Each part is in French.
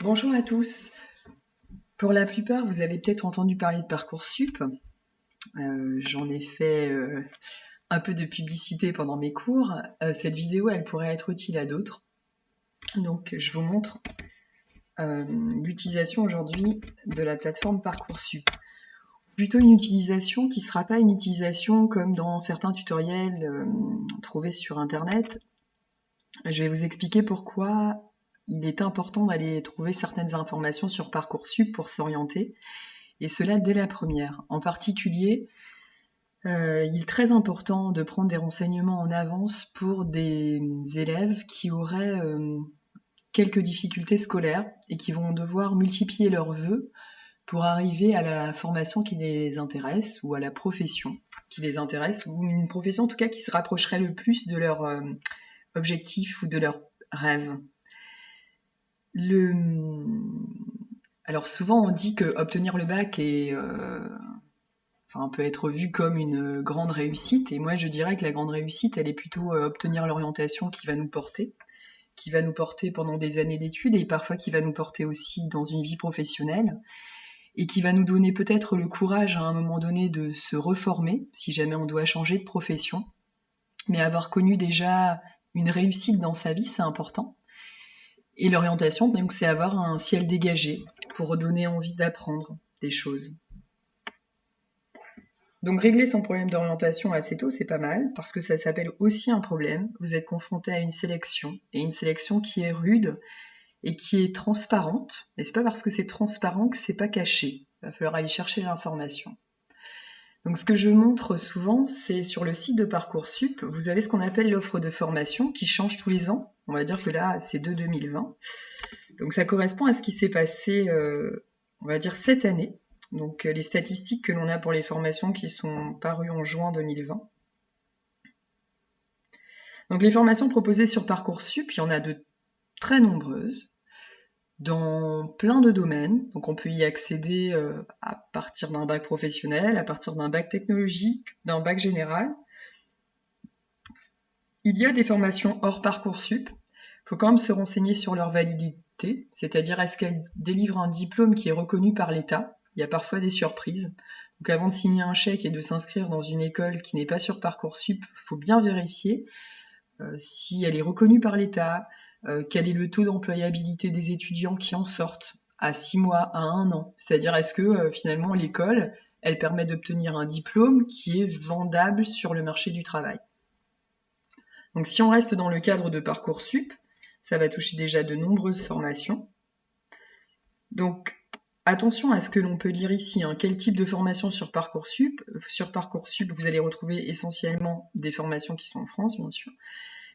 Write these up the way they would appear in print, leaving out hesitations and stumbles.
Bonjour à tous. Pour la plupart, vous avez peut-être entendu parler de Parcoursup. J'en ai fait un peu de publicité pendant mes cours. Cette vidéo, elle pourrait être utile à d'autres. Donc, je vous montre l'utilisation aujourd'hui de la plateforme Parcoursup. Plutôt une utilisation qui ne sera pas une utilisation comme dans certains tutoriels trouvés sur Internet. Je vais vous expliquer pourquoi il est important d'aller trouver certaines informations sur Parcoursup pour s'orienter, et cela dès la première. En particulier, il est très important de prendre des renseignements en avance pour des élèves qui auraient quelques difficultés scolaires et qui vont devoir multiplier leurs vœux pour arriver à la formation qui les intéresse ou à la profession qui les intéresse, ou une profession en tout cas qui se rapprocherait le plus de leur objectif ou de leur rêve. Alors souvent on dit que obtenir le bac peut être vu comme une grande réussite, et moi je dirais que la grande réussite elle est plutôt obtenir l'orientation qui va nous porter pendant des années d'études, et parfois qui va nous porter aussi dans une vie professionnelle, et qui va nous donner peut-être le courage à un moment donné de se reformer si jamais on doit changer de profession. Mais avoir connu déjà une réussite dans sa vie, c'est important. Et l'orientation, donc, c'est avoir un ciel dégagé pour donner envie d'apprendre des choses. Donc régler son problème d'orientation assez tôt, c'est pas mal, parce que ça s'appelle aussi un problème. Vous êtes confronté à une sélection, et une sélection qui est rude et qui est transparente. Et c'est pas parce que c'est transparent que c'est pas caché. Il va falloir aller chercher l'information. Donc ce que je montre souvent, c'est sur le site de Parcoursup, vous avez ce qu'on appelle l'offre de formation qui change tous les ans. On va dire que là, c'est de 2020. Donc ça correspond à ce qui s'est passé, on va dire, cette année. Donc les statistiques que l'on a pour les formations qui sont parues en juin 2020. Donc les formations proposées sur Parcoursup, il y en a de très nombreuses, dans plein de domaines. Donc on peut y accéder à partir d'un bac professionnel, à partir d'un bac technologique, d'un bac général. Il y a des formations hors Parcoursup. Il faut quand même se renseigner sur leur validité, c'est-à-dire est-ce qu'elles délivrent un diplôme qui est reconnu par l'État. Il y a parfois des surprises. Donc avant de signer un chèque et de s'inscrire dans une école qui n'est pas sur Parcoursup, il faut bien vérifier si elle est reconnue par l'État, quel est le taux d'employabilité des étudiants qui en sortent à 6 mois, à 1 an. C'est-à-dire est-ce que finalement l'école, elle permet d'obtenir un diplôme qui est vendable sur le marché du travail. Donc si on reste dans le cadre de Parcoursup, ça va toucher déjà de nombreuses formations. Donc attention à ce que l'on peut lire ici, quel type de formation sur Parcoursup. Sur Parcoursup, vous allez retrouver essentiellement des formations qui sont en France, bien sûr.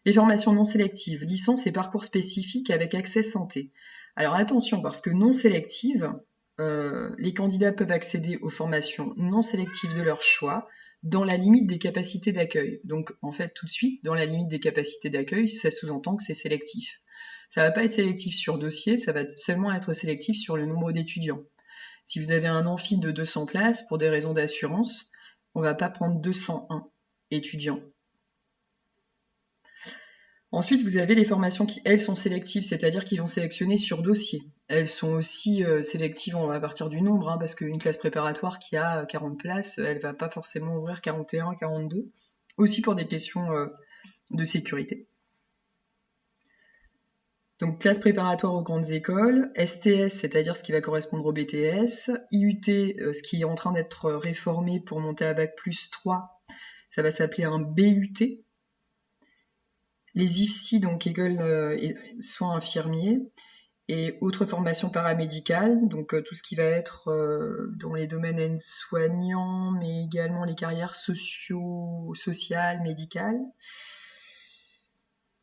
Les formations non sélectives, licence et parcours spécifiques avec accès santé. Alors attention, parce que non sélectives, les candidats peuvent accéder aux formations non sélectives de leur choix, dans la limite des capacités d'accueil. Donc en fait, tout de suite, dans la limite des capacités d'accueil, ça sous-entend que c'est sélectif. Ça va pas être sélectif sur dossier, ça va seulement être sélectif sur le nombre d'étudiants. Si vous avez un amphi de 200 places, pour des raisons d'assurance, on va pas prendre 201 étudiants. Ensuite, vous avez les formations qui, elles, sont sélectives, c'est-à-dire qui vont sélectionner sur dossier. Elles sont aussi sélectives à partir du nombre, parce qu'une classe préparatoire qui a 40 places, elle va pas forcément ouvrir 41, 42, aussi pour des questions de sécurité. Donc, classe préparatoire aux grandes écoles, STS, c'est-à-dire ce qui va correspondre au BTS, IUT, ce qui est en train d'être réformé pour monter à Bac plus 3, ça va s'appeler un BUT. Les IFSI, donc école soins infirmiers, et autres formations paramédicales, donc tout ce qui va être dans les domaines aides-soignants, mais également les carrières sociales, médicales.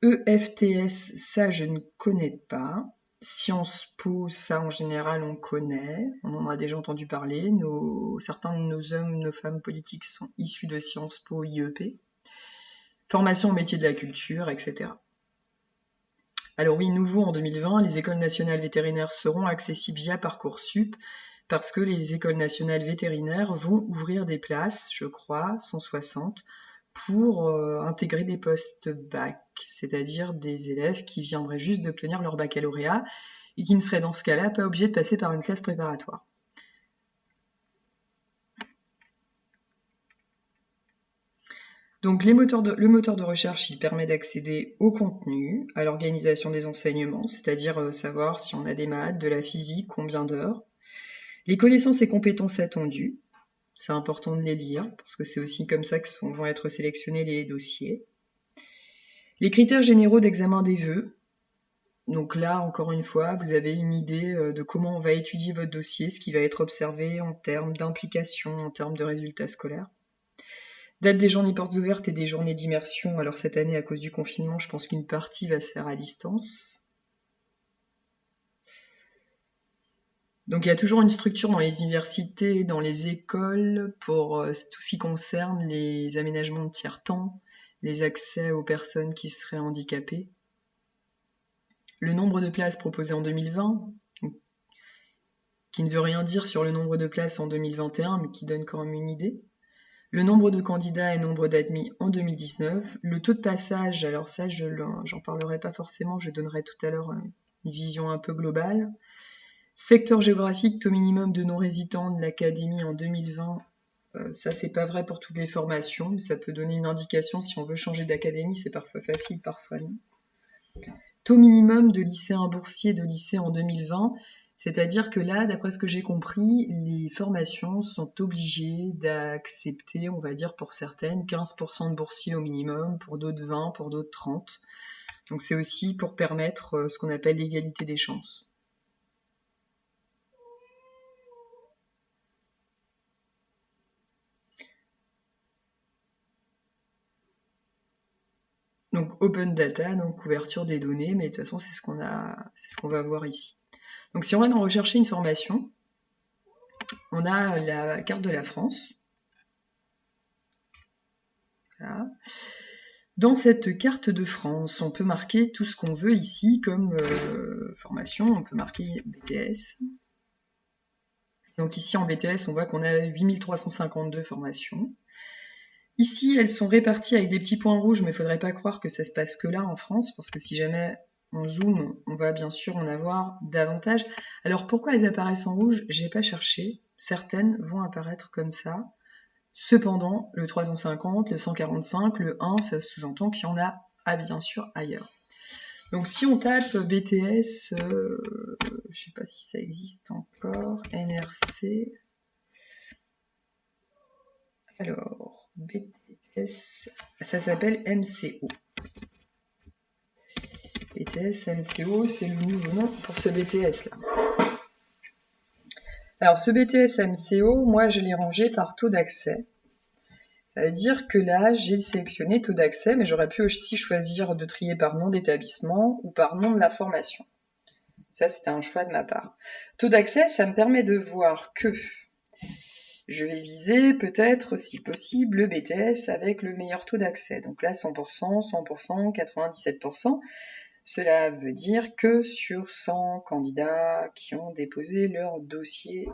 EFTS, ça je ne connais pas. Sciences Po, ça en général on connaît, on en a déjà entendu parler. Certains de nos hommes, nos femmes politiques sont issus de Sciences Po, IEP. Formation au métier de la culture, etc. Alors oui, nouveau en 2020, les écoles nationales vétérinaires seront accessibles via Parcoursup, parce que les écoles nationales vétérinaires vont ouvrir des places, je crois, 160, pour intégrer des postes bac, c'est-à-dire des élèves qui viendraient juste d'obtenir leur baccalauréat et qui ne serait dans ce cas-là pas obligé de passer par une classe préparatoire. Donc le moteur de recherche, il permet d'accéder au contenu, à l'organisation des enseignements, c'est-à-dire savoir si on a des maths, de la physique, combien d'heures. Les connaissances et compétences attendues, c'est important de les lire, parce que c'est aussi comme ça que vont être sélectionnés les dossiers. Les critères généraux d'examen des vœux. Donc là, encore une fois, vous avez une idée de comment on va étudier votre dossier, ce qui va être observé en termes d'implication, en termes de résultats scolaires. Date des journées portes ouvertes et des journées d'immersion. Alors cette année, à cause du confinement, je pense qu'une partie va se faire à distance. Donc il y a toujours une structure dans les universités, dans les écoles, pour tout ce qui concerne les aménagements de tiers-temps, les accès aux personnes qui seraient handicapées. Le nombre de places proposées en 2020, qui ne veut rien dire sur le nombre de places en 2021, mais qui donne quand même une idée. Le nombre de candidats et nombre d'admis en 2019. Le taux de passage, alors ça, j'en parlerai pas forcément, je donnerai tout à l'heure une vision un peu globale. Secteur géographique, taux minimum de non-résidents de l'académie en 2020. Ça, c'est pas vrai pour toutes les formations, mais ça peut donner une indication si on veut changer d'académie, c'est parfois facile, parfois non. Taux minimum de lycéens boursiers de lycée en 2020, c'est-à-dire que là, d'après ce que j'ai compris, les formations sont obligées d'accepter, on va dire pour certaines, 15% de boursiers au minimum, pour d'autres 20, pour d'autres 30. Donc c'est aussi pour permettre ce qu'on appelle l'égalité des chances. Donc open data, donc couverture des données, mais de toute façon c'est ce qu'on va voir ici. Donc si on va en rechercher une formation, on a la carte de la France. Voilà. Dans cette carte de France, on peut marquer tout ce qu'on veut ici comme formation. On peut marquer BTS. Donc ici en BTS, on voit qu'on a 8352 formations. Ici, elles sont réparties avec des petits points rouges, mais il ne faudrait pas croire que ça se passe que là en France, parce que si jamais on zoome, on va bien sûr en avoir davantage. Alors pourquoi elles apparaissent en rouge? J'ai pas cherché. Certaines vont apparaître comme ça. Cependant, le 350, le 145, le 1, ça sous-entend qu'il y en a bien sûr ailleurs. Donc si on tape BTS, je sais pas si ça existe encore, NRC. Alors, BTS, ça s'appelle MCO. BTS, MCO, c'est le nouveau nom pour ce BTS-là. Alors, ce BTS MCO, moi, je l'ai rangé par taux d'accès. Ça veut dire que là, j'ai sélectionné taux d'accès, mais j'aurais pu aussi choisir de trier par nom d'établissement ou par nom de la formation. Ça, c'était un choix de ma part. Taux d'accès, ça me permet de voir que je vais viser peut-être, si possible, le BTS avec le meilleur taux d'accès. Donc là, 100%, 100%, 97%. Cela veut dire que sur 100 candidats qui ont déposé leur dossier,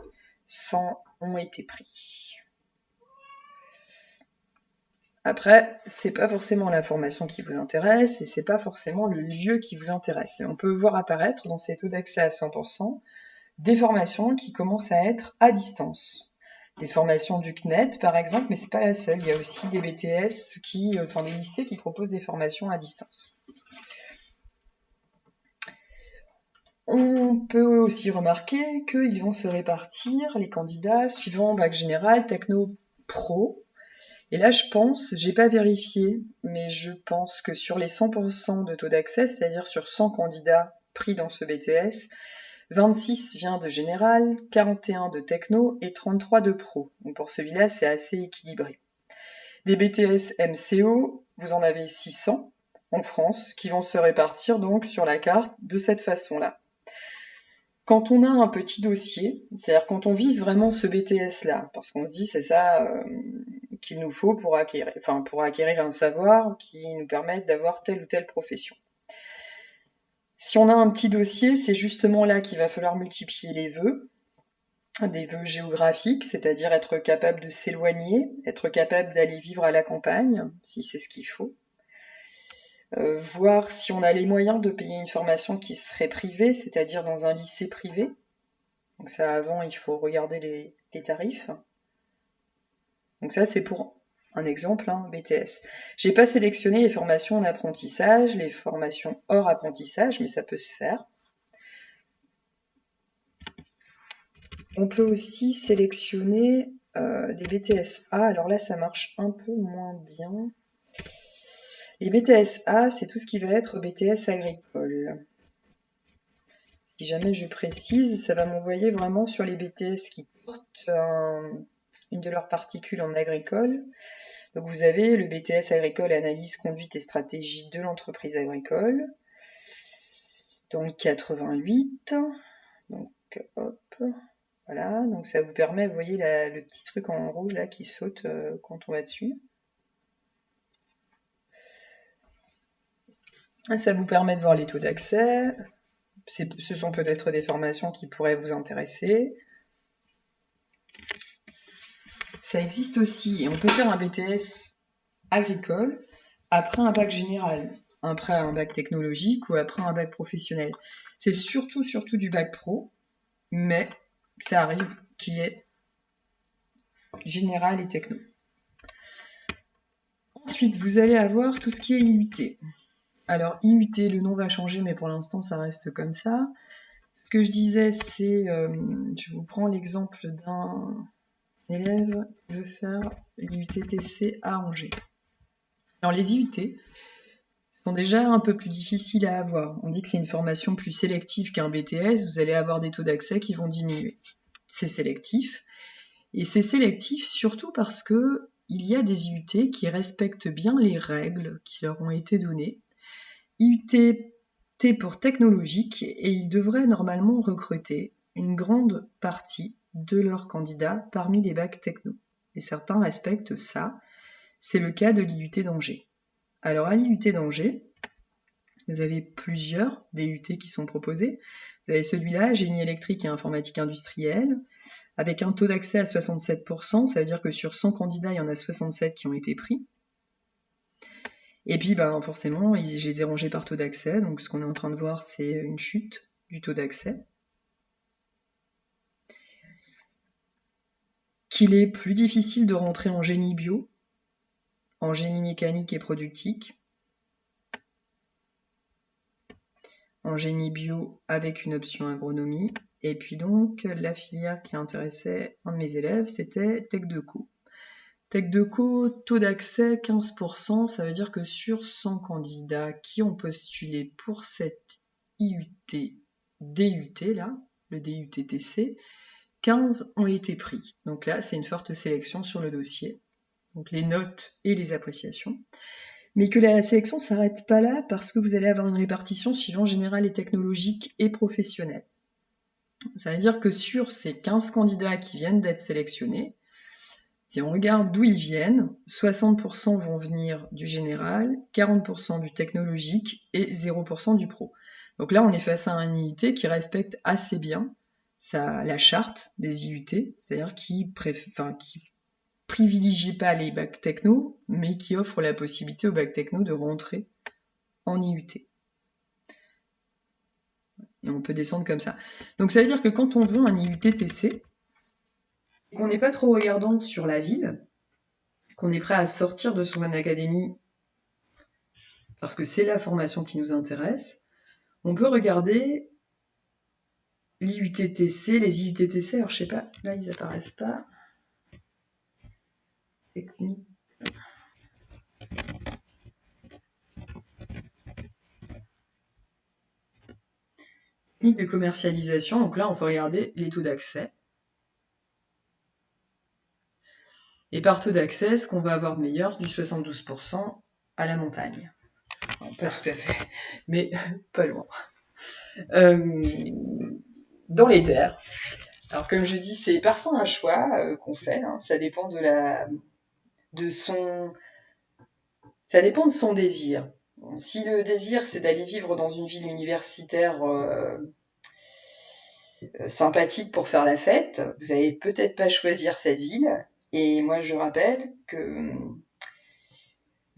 100 ont été pris. Après, c'est pas forcément la formation qui vous intéresse et c'est pas forcément le lieu qui vous intéresse. Et on peut voir apparaître dans ces taux d'accès à 100% des formations qui commencent à être à distance. Des formations du CNED par exemple, mais c'est pas la seule. Il y a aussi des BTS des lycées qui proposent des formations à distance. On peut aussi remarquer qu'ils vont se répartir, les candidats, suivant bac général, techno, pro. Et là, je pense, j'ai pas vérifié, mais je pense que sur les 100% de taux d'accès, c'est-à-dire sur 100 candidats pris dans ce BTS, 26 vient de général, 41 de techno et 33 de pro. Donc pour celui-là, c'est assez équilibré. Des BTS MCO, vous en avez 600 en France, qui vont se répartir donc sur la carte de cette façon-là. Quand on a un petit dossier, c'est-à-dire quand on vise vraiment ce BTS-là, parce qu'on se dit c'est ça qu'il nous faut pour acquérir un savoir qui nous permette d'avoir telle ou telle profession. Si on a un petit dossier, c'est justement là qu'il va falloir multiplier les vœux, des vœux géographiques, c'est-à-dire être capable de s'éloigner, être capable d'aller vivre à la campagne, si c'est ce qu'il faut. voir si on a les moyens de payer une formation qui serait privée, c'est-à-dire dans un lycée privé. Donc ça, avant, il faut regarder les tarifs. Donc ça, c'est pour un exemple, hein, BTS. J'ai pas sélectionné les formations en apprentissage, les formations hors apprentissage, mais ça peut se faire. On peut aussi sélectionner des BTS A. Alors là, ça marche un peu moins bien. Les BTS A, c'est tout ce qui va être BTS agricole. Si jamais je précise, ça va m'envoyer vraiment sur les BTS qui portent une de leurs particules en agricole. Donc vous avez le BTS agricole, analyse, conduite et stratégie de l'entreprise agricole, dans le 88. Donc hop, voilà. Donc ça vous permet, vous voyez le petit truc en rouge là qui saute quand on va dessus. Ça vous permet de voir les taux d'accès. Ce sont peut-être des formations qui pourraient vous intéresser. Ça existe aussi, et on peut faire un BTS agricole après un bac général, après un bac technologique ou après un bac professionnel. C'est surtout du bac pro, mais ça arrive qu'il y ait général et techno. Ensuite, vous allez avoir tout ce qui est IUT. Alors, IUT, le nom va changer, mais pour l'instant, ça reste comme ça. Ce que je disais, c'est, je vous prends l'exemple d'un élève qui veut faire l'IUT-TC à Angers. Alors, les IUT sont déjà un peu plus difficiles à avoir. On dit que c'est une formation plus sélective qu'un BTS, vous allez avoir des taux d'accès qui vont diminuer. C'est sélectif. Et c'est sélectif surtout parce que il y a des IUT qui respectent bien les règles qui leur ont été données. IUT pour technologique, et ils devraient normalement recruter une grande partie de leurs candidats parmi les bacs techno. Et certains respectent ça. C'est le cas de l'IUT d'Angers. Alors à l'IUT d'Angers, vous avez plusieurs DUT qui sont proposés. Vous avez celui-là, génie électrique et informatique industrielle, avec un taux d'accès à 67%, ça veut dire que sur 100 candidats, il y en a 67 qui ont été pris. Et puis, forcément, je les ai rangés par taux d'accès, donc ce qu'on est en train de voir, c'est une chute du taux d'accès. Qu'il est plus difficile de rentrer en génie bio, en génie mécanique et productique, en génie bio avec une option agronomie. Et puis donc, la filière qui intéressait un de mes élèves, c'était Tech Deco. Tech Deco, taux d'accès 15%, ça veut dire que sur 100 candidats qui ont postulé pour cette IUT, DUT là, le DUT-TC, 15 ont été pris. Donc là, c'est une forte sélection sur le dossier, donc les notes et les appréciations. Mais que la sélection ne s'arrête pas là parce que vous allez avoir une répartition suivant générale et technologique et professionnelle. Ça veut dire que sur ces 15 candidats qui viennent d'être sélectionnés, si on regarde d'où ils viennent, 60% vont venir du général, 40% du technologique et 0% du pro. Donc là, on est face à un IUT qui respecte assez bien la charte des IUT, c'est-à-dire qui privilégie pas les bacs techno, mais qui offre la possibilité aux bacs techno de rentrer en IUT. Et on peut descendre comme ça. Donc ça veut dire que quand on veut un IUT-TC, et qu'on n'est pas trop regardant sur la ville, qu'on est prêt à sortir de son académie parce que c'est la formation qui nous intéresse, on peut regarder l'IUT-TC, les IUT-TC, alors je sais pas, là ils apparaissent pas. Technique. Technique de commercialisation, donc là on peut regarder les taux d'accès. Et par taux d'accès, ce qu'on va avoir de meilleur, du 72% à la montagne. Non, pas tout à fait, mais pas loin. Dans les terres. Alors comme je dis, c'est parfois un choix qu'on fait, hein. Ça dépend ça dépend de son désir. Si le désir c'est d'aller vivre dans une ville universitaire sympathique pour faire la fête, vous n'allez peut-être pas choisir cette ville. Et moi je rappelle que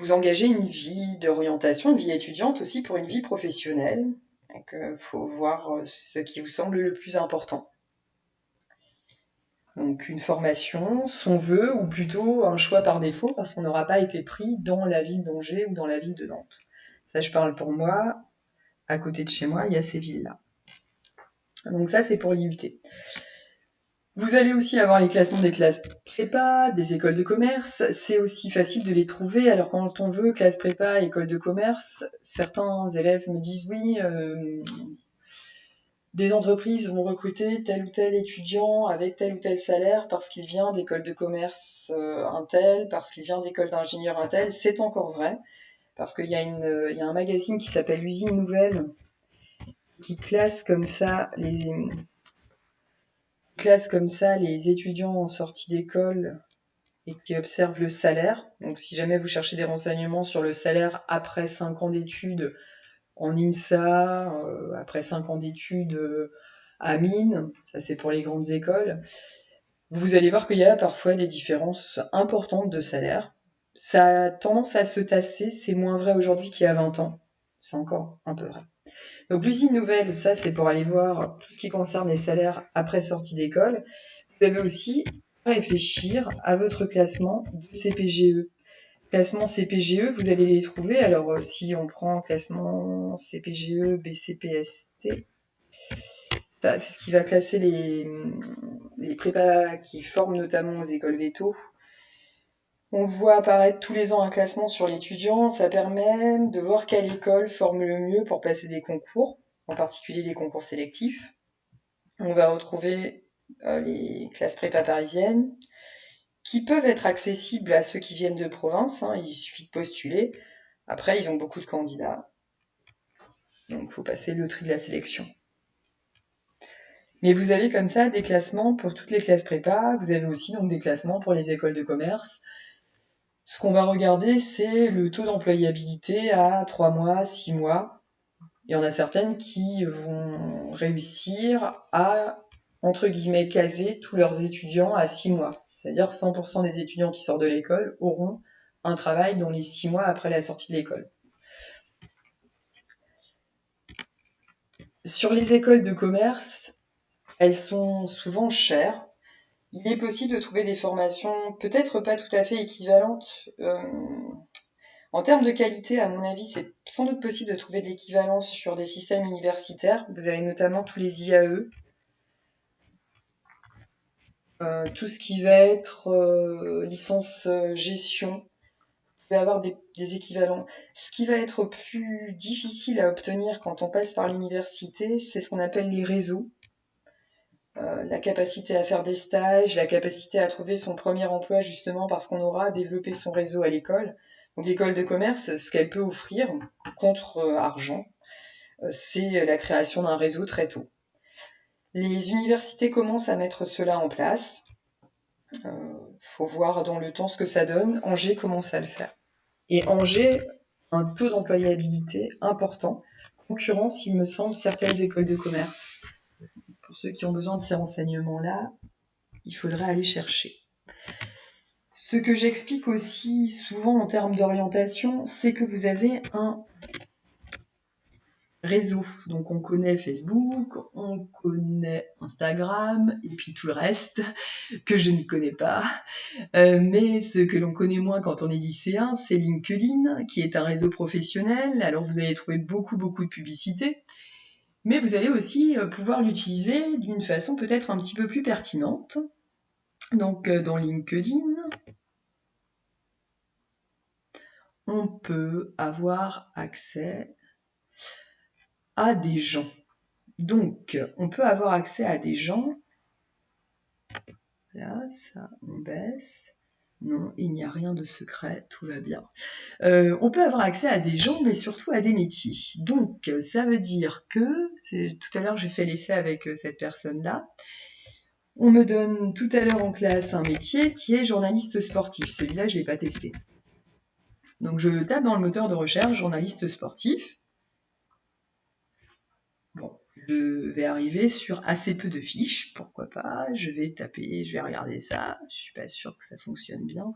vous engagez une vie d'orientation, une vie étudiante aussi pour une vie professionnelle. Donc, faut voir ce qui vous semble le plus important. Donc une formation, son vœu, ou plutôt un choix par défaut, parce qu'on n'aura pas été pris dans la ville d'Angers ou dans la ville de Nantes. Ça, je parle pour moi. À côté de chez moi, il y a ces villes-là. Donc ça, c'est pour l'IUT. Vous allez aussi avoir les classements des classes prépa, des écoles de commerce. C'est aussi facile de les trouver. Alors quand on veut classe prépa, école de commerce, certains élèves me disent oui, des entreprises vont recruter tel ou tel étudiant avec tel ou tel salaire parce qu'il vient d'école de commerce un tel, parce qu'il vient d'école d'ingénieur un tel. C'est encore vrai, parce qu'il y a un magazine qui s'appelle L'Usine Nouvelle qui classe comme ça les étudiants en sortie d'école et qui observe le salaire. Donc si jamais vous cherchez des renseignements sur le salaire après 5 ans d'études en INSA, après 5 ans d'études à Mines, ça c'est pour les grandes écoles, vous allez voir qu'il y a parfois des différences importantes de salaire. Ça a tendance à se tasser, c'est moins vrai aujourd'hui qu'il y a 20 ans. C'est encore un peu vrai. Donc l'usine nouvelle, ça c'est pour aller voir tout ce qui concerne les salaires après sortie d'école. Vous avez aussi à réfléchir à votre classement de CPGE. Classement CPGE, vous allez les trouver. Alors si on prend classement CPGE, BCPST, c'est ce qui va classer les prépas qui forment notamment aux écoles veto. On voit apparaître tous les ans un classement sur l'étudiant. Ça permet de voir quelle école forme le mieux pour passer des concours, en particulier les concours sélectifs. On va retrouver les classes prépa parisiennes, qui peuvent être accessibles à ceux qui viennent de province. Il suffit de postuler. Après, ils ont beaucoup de candidats. Donc, il faut passer le tri de la sélection. Mais vous avez comme ça des classements pour toutes les classes prépa. Vous avez aussi donc des classements pour les écoles de commerce. Ce qu'on va regarder, c'est le taux d'employabilité à 3 mois, 6 mois. Il y en a certaines qui vont réussir à, entre guillemets, caser tous leurs étudiants à 6 mois. C'est-à-dire 100% des étudiants qui sortent de l'école auront un travail dans les 6 mois après la sortie de l'école. Sur les écoles de commerce, elles sont souvent chères. Il est possible de trouver des formations peut-être pas tout à fait équivalentes. En termes de qualité, à mon avis, c'est sans doute possible de trouver de l'équivalence sur des systèmes universitaires. Vous avez notamment tous les IAE, tout ce qui va être licence gestion. Vous pouvez avoir des équivalents. Ce qui va être plus difficile à obtenir quand on passe par l'université, c'est ce qu'on appelle les réseaux. La capacité à faire des stages, la capacité à trouver son premier emploi justement parce qu'on aura développé son réseau à l'école. Donc l'école de commerce, ce qu'elle peut offrir contre argent, c'est la création d'un réseau très tôt. Les universités commencent à mettre cela en place. Faut voir dans le temps ce que ça donne. Angers commence à le faire. Et Angers, un taux d'employabilité important, concurrence, il me semble, certaines écoles de commerce. Pour ceux qui ont besoin de ces renseignements-là, il faudrait aller chercher. Ce que j'explique aussi souvent en termes d'orientation, c'est que vous avez un réseau. Donc on connaît Facebook, on connaît Instagram, et puis tout le reste que je ne connais pas. Mais ce que l'on connaît moins quand on est lycéen, c'est LinkedIn, qui est un réseau professionnel. Alors vous allez trouver beaucoup de publicités, mais vous allez aussi pouvoir l'utiliser d'une façon peut-être un petit peu plus pertinente. Donc dans LinkedIn, on peut avoir accès à des gens. Donc, on peut avoir accès à des gens. Là, ça, on baisse. Non, il n'y a rien de secret, tout va bien. On peut avoir accès à des gens, mais surtout à des métiers. Donc, ça veut dire que, tout à l'heure j'ai fait l'essai avec cette personne-là, on me donne tout à l'heure en classe un métier qui est journaliste sportif. Celui-là, je ne l'ai pas testé. Donc, je tape dans le moteur de recherche journaliste sportif. Bon, je vais arriver sur assez peu de fiches, pourquoi pas, je vais taper, je vais regarder ça, je suis pas sûre que ça fonctionne bien.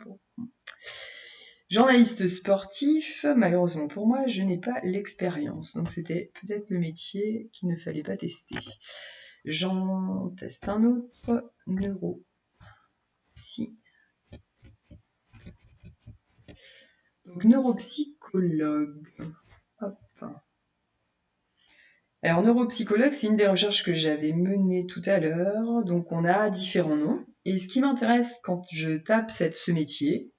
Journaliste sportif, malheureusement pour moi, je n'ai pas l'expérience. Donc c'était peut-être le métier qu'il ne fallait pas tester. J'en teste un autre, neuro. Si. Donc neuropsychologue. Hop. Alors neuropsychologue, c'est une des recherches que j'avais menées tout à l'heure. Donc on a différents noms. Et ce qui m'intéresse quand je tape ce métier,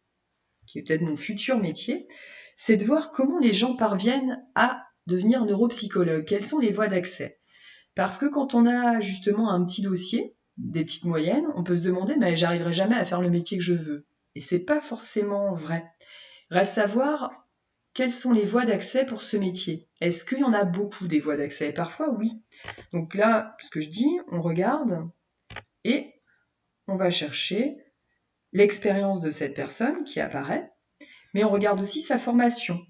qui est peut-être mon futur métier, c'est de voir comment les gens parviennent à devenir neuropsychologue. Quelles sont les voies d'accès? Parce que quand on a justement un petit dossier, des petites moyennes, on peut se demander, mais j'arriverai jamais à faire le métier que je veux. Et c'est pas forcément vrai. Reste à voir quelles sont les voies d'accès pour ce métier. Est-ce qu'il y en a beaucoup des voies d'accès? Parfois, oui. Donc là, ce que je dis, on regarde et on va chercher l'expérience de cette personne qui apparaît, mais on regarde aussi sa formation.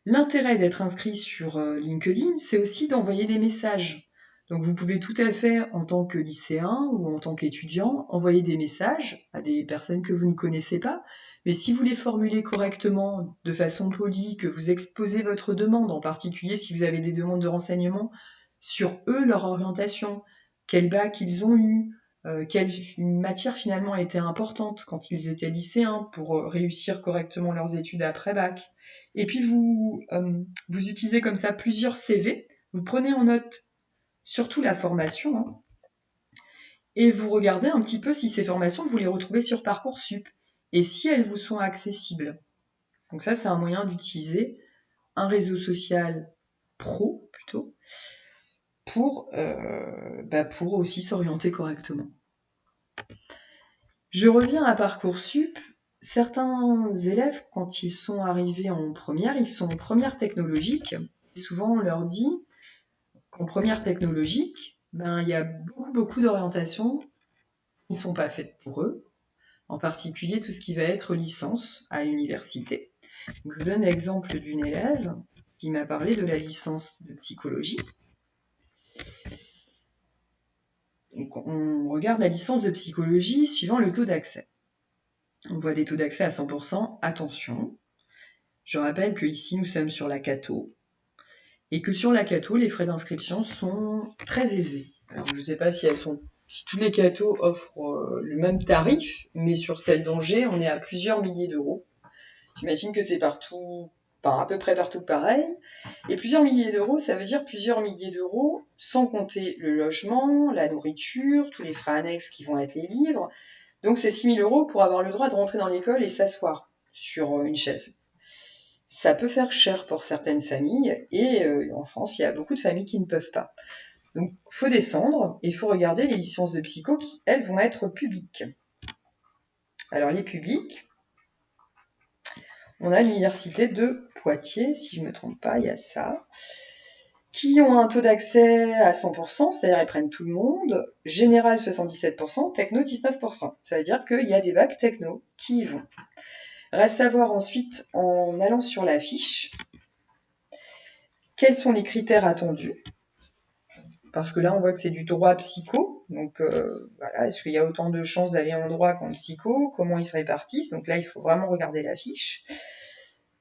L'intérêt d'être inscrit sur LinkedIn, c'est aussi d'envoyer des messages. Donc vous pouvez tout à fait, en tant que lycéen ou en tant qu'étudiant, envoyer des messages à des personnes que vous ne connaissez pas. Mais si vous les formulez correctement, de façon polie, que vous exposez votre demande, en particulier si vous avez des demandes de renseignements sur eux, leur orientation, quel bac ils ont eu, quelle matière finalement était importante quand ils étaient lycéens pour réussir correctement leurs études après bac. Et puis vous utilisez comme ça plusieurs CV, vous prenez en note surtout la formation, hein, et vous regardez un petit peu si ces formations, vous les retrouvez sur Parcoursup, et si elles vous sont accessibles. Donc ça, c'est un moyen d'utiliser un réseau social pro, plutôt, pour aussi s'orienter correctement. Je reviens à Parcoursup. Certains élèves, quand ils sont arrivés en première, ils sont en première technologique. Souvent, on leur dit qu'en première technologique, il y a beaucoup d'orientations qui ne sont pas faites pour eux, en particulier tout ce qui va être licence à l'université. Je vous donne l'exemple d'une élève qui m'a parlé de la licence de psychologie. Donc, on regarde la licence de psychologie suivant le taux d'accès. On voit des taux d'accès à 100%, attention. Je rappelle que ici nous sommes sur la Cato, et que sur la Cato, les frais d'inscription sont très élevés. Alors, je ne sais pas si toutes les Cato offrent le même tarif, mais sur celle d'Angers, on est à plusieurs milliers d'euros. J'imagine que c'est partout, à peu près partout pareil. Et plusieurs milliers d'euros, ça veut dire plusieurs milliers d'euros, sans compter le logement, la nourriture, tous les frais annexes qui vont être les livres. Donc c'est 6 000 euros pour avoir le droit de rentrer dans l'école et s'asseoir sur une chaise. Ça peut faire cher pour certaines familles, et en France, il y a beaucoup de familles qui ne peuvent pas. Donc il faut descendre, et il faut regarder les licences de psycho qui, elles, vont être publiques. Alors les publiques, on a l'université de Poitiers, si je ne me trompe pas, il y a ça, qui ont un taux d'accès à 100%, c'est-à-dire ils prennent tout le monde, général 77%, techno 19%. Ça veut dire qu'il y a des bacs techno qui y vont. Reste à voir ensuite, en allant sur la fiche, quels sont les critères attendus. Parce que là, on voit que c'est du droit psycho. Donc, voilà, est-ce qu'il y a autant de chances d'aller en droit qu'en psycho? Comment ils se répartissent? Donc là, il faut vraiment regarder la fiche.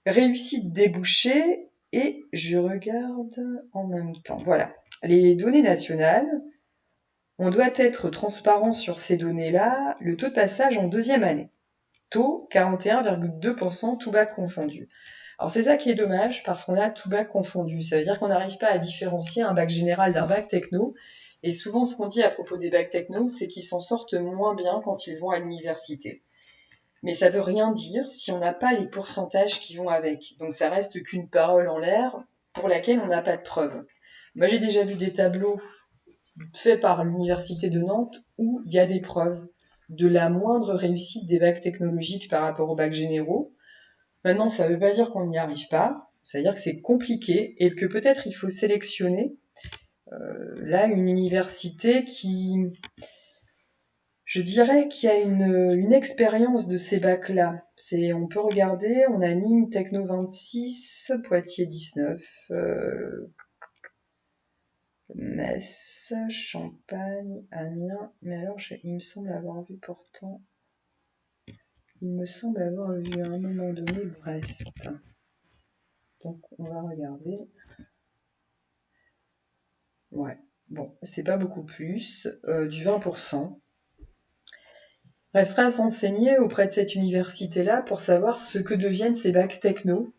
Réussite débouchée, et je regarde en même temps. Voilà, les données nationales. On doit être transparent sur ces données-là. Le taux de passage en deuxième année. Taux 41,2%, tout bac confondu. Alors c'est ça qui est dommage, parce qu'on a tout bac confondu. Ça veut dire qu'on n'arrive pas à différencier un bac général d'un bac techno. Et souvent, ce qu'on dit à propos des bacs techno, c'est qu'ils s'en sortent moins bien quand ils vont à l'université. Mais ça veut rien dire si on n'a pas les pourcentages qui vont avec. Donc ça reste qu'une parole en l'air pour laquelle on n'a pas de preuves. Moi, j'ai déjà vu des tableaux faits par l'université de Nantes où il y a des preuves de la moindre réussite des bacs technologiques par rapport aux bacs généraux. Maintenant, ça ne veut pas dire qu'on n'y arrive pas, ça veut dire que c'est compliqué et que peut-être il faut sélectionner là une université qui, je dirais, qui a une expérience de ces bacs-là. On peut regarder, on a Nîmes Techno 26, Poitiers 19, Metz, Champagne, Amiens, mais alors il me semble avoir vu pourtant Il me semble avoir vu à un moment donné Brest. Donc on va regarder. Ouais, bon, c'est pas beaucoup plus, du 20%. Restera à s'enseigner auprès de cette université-là pour savoir ce que deviennent ces bacs techno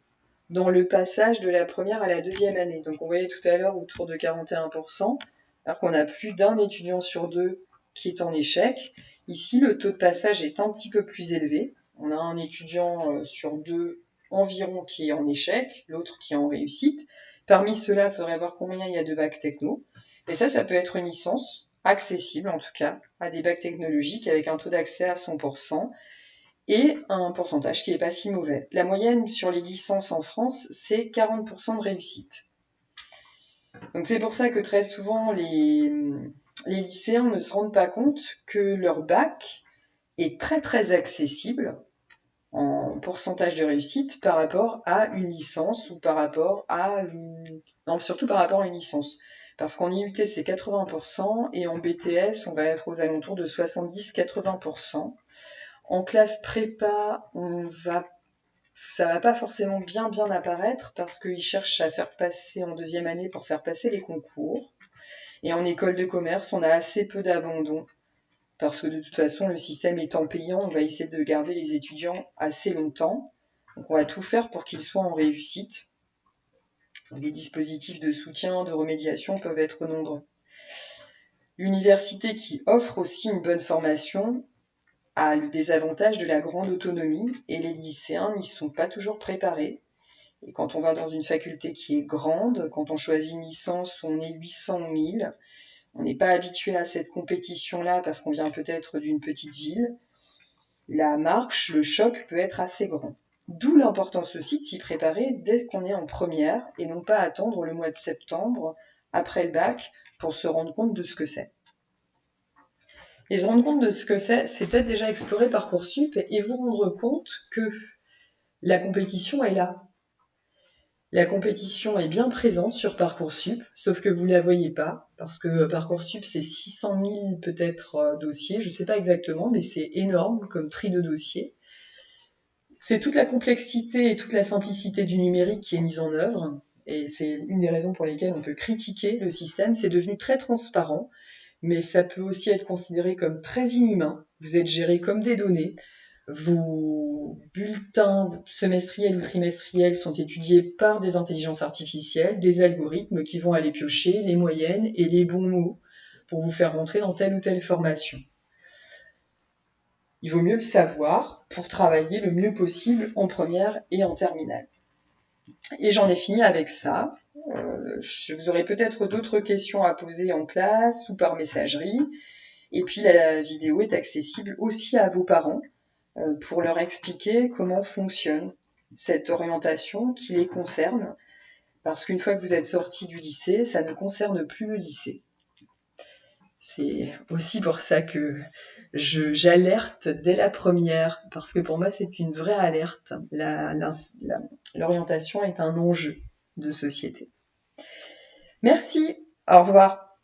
dans le passage de la première à la deuxième année. Donc on voyait tout à l'heure autour de 41%, alors qu'on a plus d'un étudiant sur deux qui est en échec. Ici, le taux de passage est un petit peu plus élevé. On a un étudiant sur deux environ qui est en échec, l'autre qui est en réussite. Parmi ceux-là, il faudrait voir combien il y a de bacs techno. Et ça peut être une licence accessible en tout cas à des bacs technologiques avec un taux d'accès à 100% et un pourcentage qui n'est pas si mauvais. La moyenne sur les licences en France, c'est 40% de réussite. Donc c'est pour ça que très souvent les lycéens ne se rendent pas compte que leur bac est très très accessible en pourcentage de réussite par rapport à une licence ou par rapport à une... Non, surtout par rapport à une licence. Parce qu'en IUT, c'est 80% et en BTS, on va être aux alentours de 70-80%. En classe prépa, ça va pas forcément bien apparaître parce qu'ils cherchent à faire passer en deuxième année pour faire passer les concours. Et en école de commerce, on a assez peu d'abandon parce que de toute façon, le système étant payant, on va essayer de garder les étudiants assez longtemps. Donc on va tout faire pour qu'ils soient en réussite. Les dispositifs de soutien, de remédiation peuvent être nombreux. L'université qui offre aussi une bonne formation a le désavantage de la grande autonomie et les lycéens n'y sont pas toujours préparés. Et quand on va dans une faculté qui est grande, quand on choisit une licence où on est 800 ou 1000, on n'est pas habitué à cette compétition-là parce qu'on vient peut-être d'une petite ville. La marche, le choc peut être assez grand. D'où l'importance aussi de s'y préparer dès qu'on est en première et non pas attendre le mois de septembre après le bac pour se rendre compte de ce que c'est. Et se rendre compte de ce que c'est peut-être déjà explorer Parcoursup et vous rendre compte que la compétition est là. La compétition est bien présente sur Parcoursup, sauf que vous ne la voyez pas, parce que Parcoursup, c'est 600 000 peut-être dossiers, je ne sais pas exactement, mais c'est énorme comme tri de dossiers. C'est toute la complexité et toute la simplicité du numérique qui est mise en œuvre, et c'est une des raisons pour lesquelles on peut critiquer le système. C'est devenu très transparent, mais ça peut aussi être considéré comme très inhumain. Vous êtes géré comme des données. Vos bulletins semestriels ou trimestriels sont étudiés par des intelligences artificielles, des algorithmes qui vont aller piocher les moyennes et les bons mots pour vous faire rentrer dans telle ou telle formation. Il vaut mieux le savoir pour travailler le mieux possible en première et en terminale. Et j'en ai fini avec ça. Vous aurez peut-être d'autres questions à poser en classe ou par messagerie. Et puis la vidéo est accessible aussi à vos parents pour leur expliquer comment fonctionne cette orientation qui les concerne. Parce qu'une fois que vous êtes sortis du lycée, ça ne concerne plus le lycée. C'est aussi pour ça que j'alerte dès la première, parce que pour moi c'est une vraie alerte. L'orientation est un enjeu de société. Merci, au revoir.